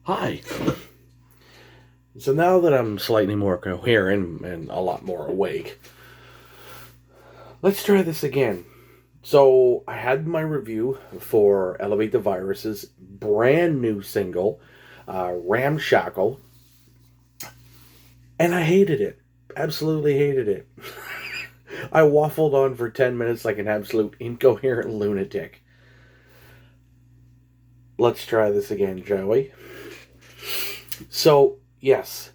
Hi. So now that I'm slightly more coherent and a lot more awake, let's try this again. So I had my review for Elevate the Virus's brand new single, Ramshackle, and I hated it. Absolutely hated it. I waffled on for 10 minutes like an absolute incoherent lunatic. Let's try this again, shall we? So, yes,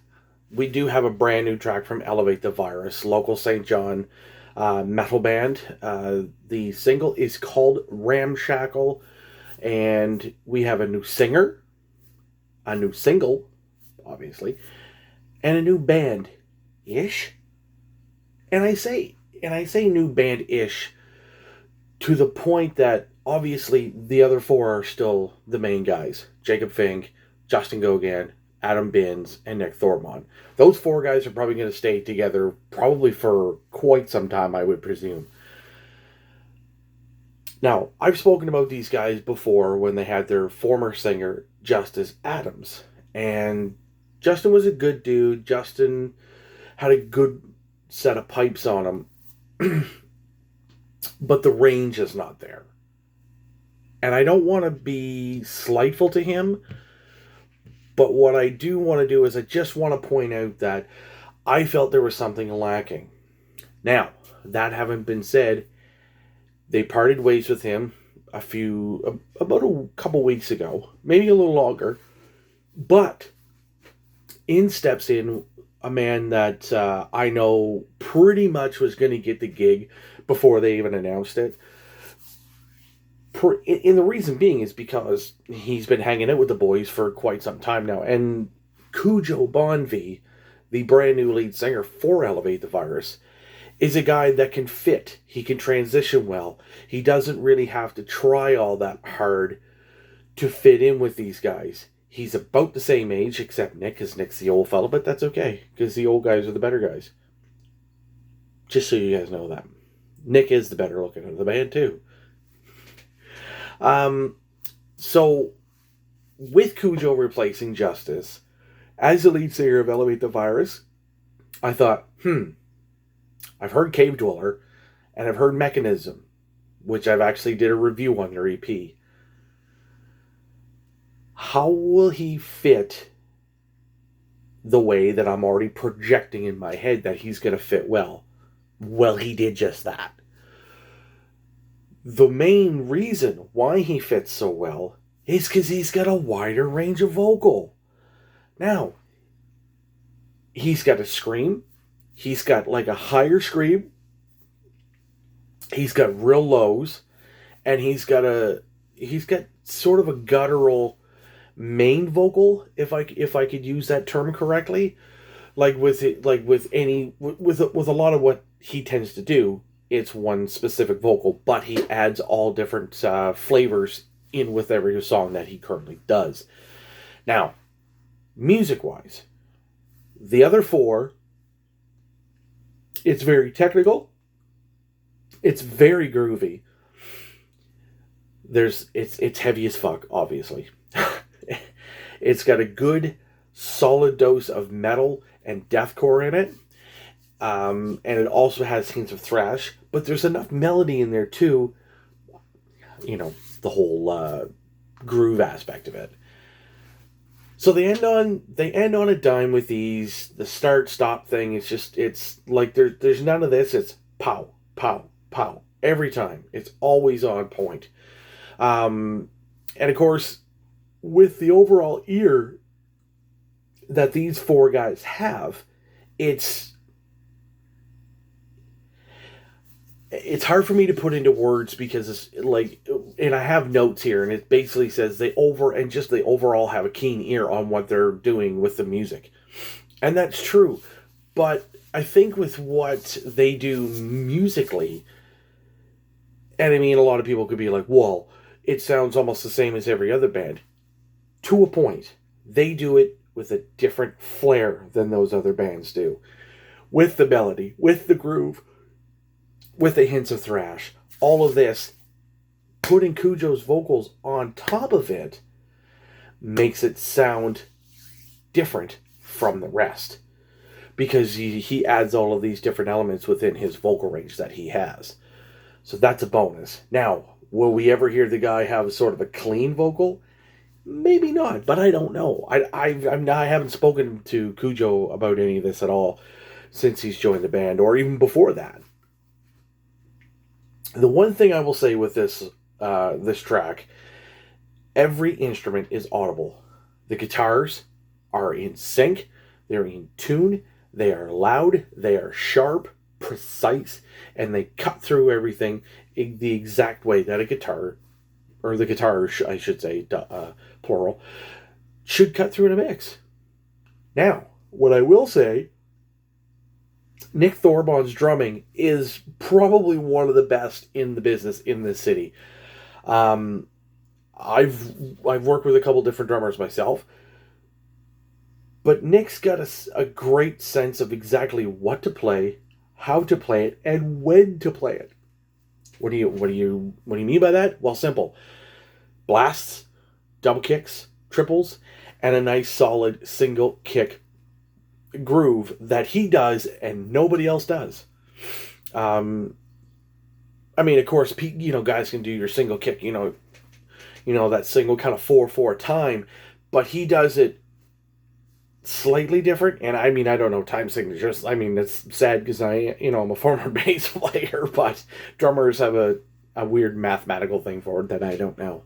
we do have a brand new track from Elevate the Virus, local St. John metal band. The single is called Ramshackle, and we have a new singer, a new single, obviously, and a new band ish. And I say new band ish to the point that obviously the other four are still the main guys: Jacob Fink, Justin Gogan, Adam Binns, and Nick Thormont. Those four guys are probably going to stay together probably for quite some time, I would presume. Now, I've spoken about these guys before when they had their former singer, Justice Adams. And Justin was a good dude. Justin had a good set of pipes on him, but the range is not there. And I don't want to be slightful to him, but what I do want to do is I just want to point out that I felt there was something lacking. Now, that having been said, they parted ways with him about a couple weeks ago, maybe a little longer, but in steps in a man that I know pretty much was going to get the gig before they even announced it. And the reason being is because he's been hanging out with the boys for quite some time now. And Cujo Bonvi, the brand new lead singer for Elevate the Virus, is a guy that can fit. He can transition well. He doesn't really have to try all that hard to fit in with these guys. He's about the same age, except Nick, because Nick's the old fella, but that's okay, because the old guys are the better guys. Just so you guys know that. Nick is the better looking of the band, too. So, with Cujo replacing Justice, as the lead singer of Elevate the Virus, I thought, I've heard Cave Dweller, and I've heard Mechanism, which I've actually did a review on their EP. How will he fit the way that I'm already projecting in my head that he's going to fit well? Well, he did just that. The main reason why he fits so well is because he's got a wider range of vocal. Now, he's got a scream. He's got like a higher scream. He's got real lows. And he's got sort of a guttural main vocal, if I could use that term correctly. With a lot of what he tends to do, it's one specific vocal, but he adds all different flavors in with every song that he currently does. Now, music-wise, the other four, it's very technical. It's very groovy. It's heavy as fuck, obviously. It's got a good, solid dose of metal and deathcore in it. And it also has hints of thrash, but there's enough melody in there too. The whole groove aspect of it. So they end on a dime with these. The start stop thing. It's like there's none of this. It's pow pow pow every time. It's always on point. And of course, with the overall ear that these four guys have, it's hard for me to put into words because it's like, and I have notes here, and it basically says they overall have a keen ear on what they're doing with the music. And that's true. But I think with what they do musically, and I mean, a lot of people could be like, well, it sounds almost the same as every other band. To a point. They do it with a different flair than those other bands do. With the melody, with the groove, with the hints of thrash, all of this, putting Cujo's vocals on top of it, makes it sound different from the rest. Because he adds all of these different elements within his vocal range that he has. So that's a bonus. Now, will we ever hear the guy have sort of a clean vocal? Maybe not, but I don't know. I haven't spoken to Cujo about any of this at all since he's joined the band, or even before that. The one thing I will say with this track, every instrument is audible. The guitars are in sync, they're in tune, they are loud, they are sharp, precise, and they cut through everything in the exact way that a guitar, or the guitar, I should say, plural, should cut through in a mix. Now, what I will say, Nick Thorburton's drumming is probably one of the best in the business in this city. I've worked with a couple different drummers myself, but Nick's got a great sense of exactly what to play, how to play it, and when to play it. What do you mean by that? Well, simple. Blasts, double kicks, triples, and a nice solid single kick groove that he does and nobody else does. I mean, of course, guys can do your single kick, that single kind of 4/4 time, but he does it slightly different. And I mean, I don't know time signatures. I mean, it's sad because I'm a former bass player, but drummers have a weird mathematical thing for it that I don't know.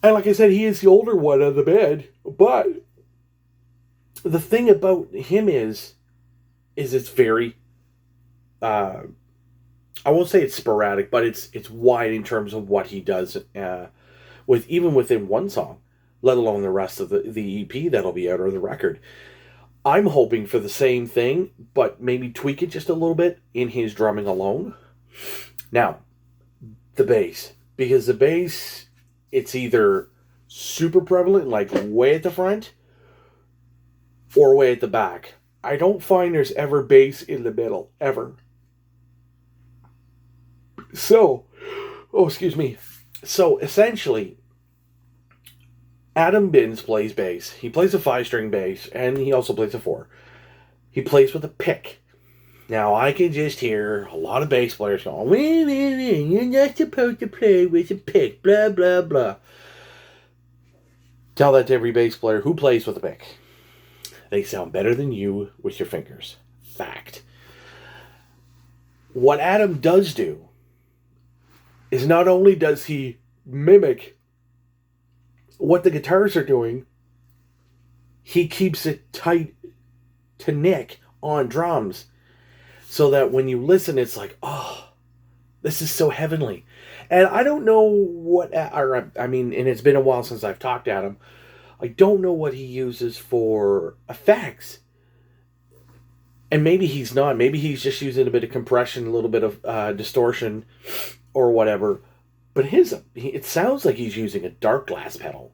And like I said, he is the older one of the band, but the thing about him is it's very, I won't say it's sporadic, but it's wide in terms of what he does, even within one song, let alone the rest of the EP that'll be out, or the record. I'm hoping for the same thing, but maybe tweak it just a little bit in his drumming alone. Now, the bass. Because the bass, it's either super prevalent, like way at the front, or way at the back. I don't find there's ever bass in the middle, ever. So, excuse me. So, essentially, Adam Binns plays bass. He plays a 5-string bass, and he also plays a 4. He plays with a pick. Now, I can just hear a lot of bass players going, you're not supposed to play with a pick, blah, blah, blah. Tell that to every bass player who plays with a pick. They sound better than you with your fingers. Fact. What Adam does do is not only does he mimic what the guitars are doing, he keeps it tight to Nick on drums, so that when you listen, it's like, oh, this is so heavenly. And I don't know and it's been a while since I've talked to Adam. I don't know what he uses for effects. And maybe he's not. Maybe he's just using a bit of compression, a little bit of distortion, or whatever. But it sounds like he's using a dark glass pedal.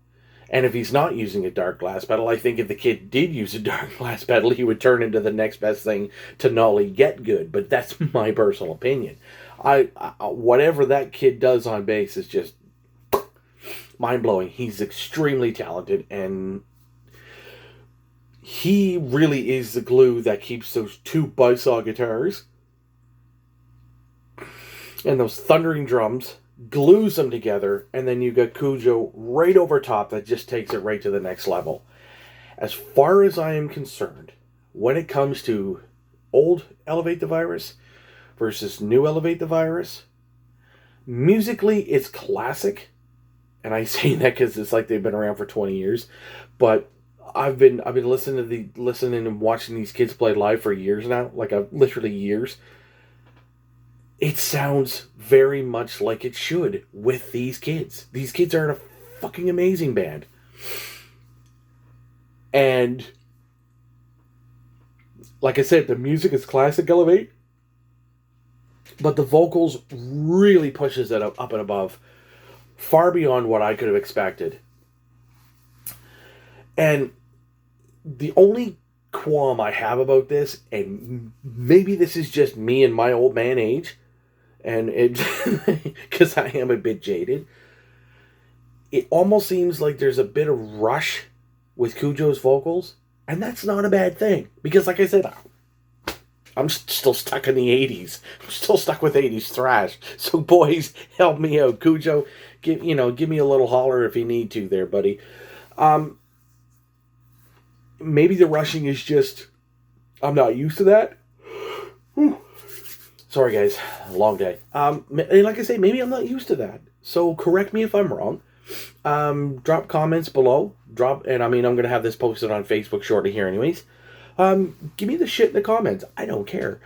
And if he's not using a dark glass pedal, I think if the kid did use a dark glass pedal, he would turn into the next best thing to Nolly Get Good. But that's my personal opinion. Whatever that kid does on bass is just mind-blowing. He's extremely talented, and he really is the glue that keeps those two buzzsaw guitars and those thundering drums, glues them together, and then you got Cujo right over top that just takes it right to the next level. As far as I am concerned, when it comes to old Elevate the Virus versus new Elevate the Virus, musically it's classic. And I say that because it's like they've been around for 20 years. But I've been listening and watching these kids play live for years now. Like, literally years. It sounds very much like it should with these kids. These kids are in a fucking amazing band. And like I said, the music is classic Elevate. But the vocals really pushes it up and above. Far beyond what I could have expected. And the only qualm I have about this, and maybe this is just me and my old man age, and it because I am a bit jaded, it almost seems like there's a bit of rush with Cujo's vocals, and that's not a bad thing. Because like I said, I'm still stuck in the 80s. I'm still stuck with 80s thrash. So boys, help me out. Cujo, give me a little holler if you need to there, buddy. Maybe the rushing is just, I'm not used to that. Whew. Sorry guys, long day. And like I say, maybe I'm not used to that. So correct me if I'm wrong. Drop comments below. And I'm going to have this posted on Facebook shortly here anyways. Give me the shit in the comments. I don't care.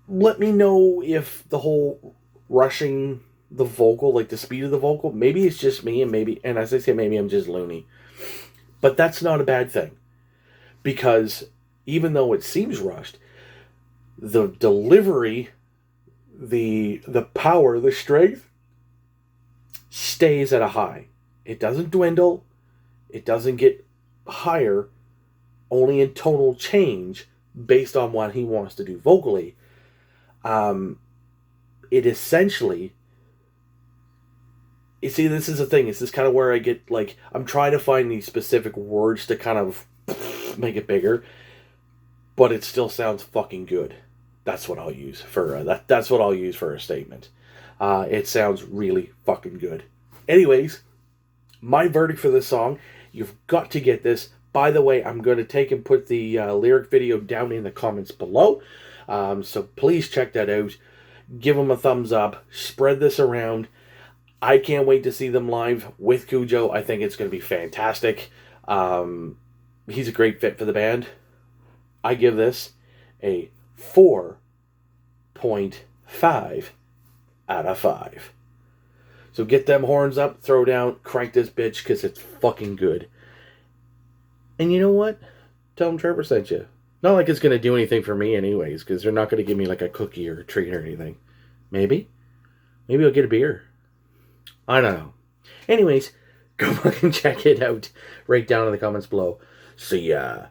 Let me know if the whole rushing the vocal, like the speed of the vocal, maybe it's just me, and as I say, maybe I'm just loony. But that's not a bad thing. Because even though it seems rushed, the delivery, the power, the strength stays at a high. It doesn't dwindle. It doesn't get higher, only in tonal change based on what he wants to do vocally. It essentially, you see, this is the thing. This is kind of where I get, like, I'm trying to find these specific words to kind of make it bigger, but it still sounds fucking good. That's what I'll use for that's what I'll use for a statement. It sounds really fucking good. Anyways, my verdict for this song, you've got to get this. By the way, I'm going to take and put the lyric video down in the comments below. So please check that out. Give them a thumbs up. Spread this around. I can't wait to see them live with Cujo. I think it's going to be fantastic. He's a great fit for the band. I give this a 4.5 out of 5. So get them horns up, throw down, crank this bitch, because it's fucking good. And you know what? Tell them Trevor sent you. Not like it's going to do anything for me anyways, because they're not going to give me like a cookie or a treat or anything. Maybe? Maybe I'll get a beer. I don't know. Anyways, go fucking check it out right down in the comments below. See ya.